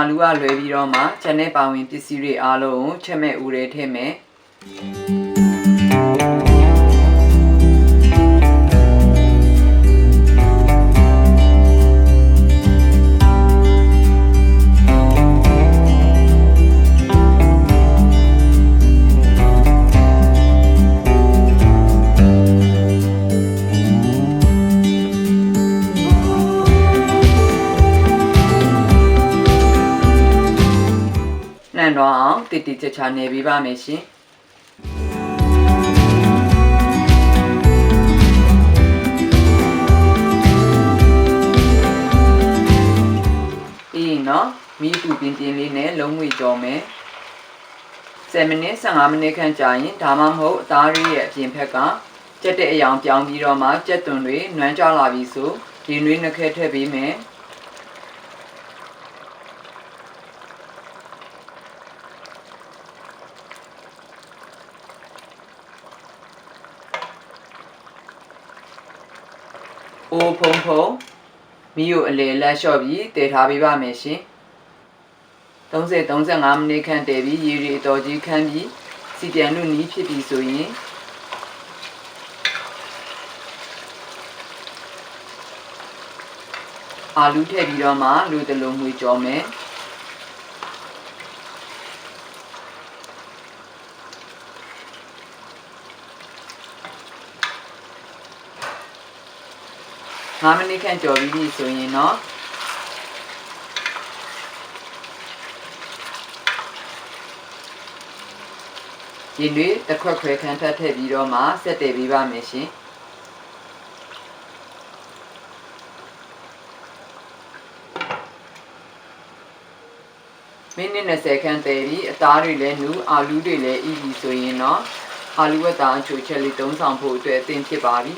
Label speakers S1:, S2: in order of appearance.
S1: လူကလွယ်ပြီးတော့မှချက်နဲ့ပါဝင်ပစ္စည်းတွေအားလုံးကိုချက်မဲ့ဦးထဲထည့်မယ်နှံတော့အောင်တိတိကျကျနေပြီးပါမယ်ရှင်နော်မီးတူပြင်းပြင်းလေးနဲ့လုံးဝကြောမယ်10မိနစ်15မိနစ်ခန့်ကြာရင်ဒါမှမဟုတ်အသားလေးရဲ့အပြင်ဘက်ကကြက်တဲ့အယောင်ပြောင်းပြီးတော့မှကြက်သွန်တွေနွမ်းကြလာပြီဆိုဒီနွေးနှစ်ခဲထည့်ပေးမယ်အိုးဖုံဖုံမီးကိုအလေလက်လျှော့ပြီးတည်ထားပေးပါမယ်ရှင်30-35မိနစ်ခန့်တည်ပြီးရေတွေအတော်ကြီးခမ်းပြီးစီပြန်လို့နီးဖြစ်ပြီဆိုရင်အာလူထည့်ပြီးတော့မှလူတလုံးမှွေကြောမယ်5မိနစ်ခန့်ကြော်ပြီးပြီဆိုရင်တော့ရေနွေးတစ်ခွက်ခွဲခန့်ထပ်ထည့်ပြီးတော့မှဆက်တည်ပေးပါမယ်ရှင်မိနစ်20ခန့်တည်ပြီးအသားတွေလည်းနူးအာလူတွေလည်းဤပြီဆိုရင်တော့အာလူဝတ်သားအချိုချက်လေး3ဆောင်ဖို့အတွက်အသင့်ဖြစ်ပါပြီ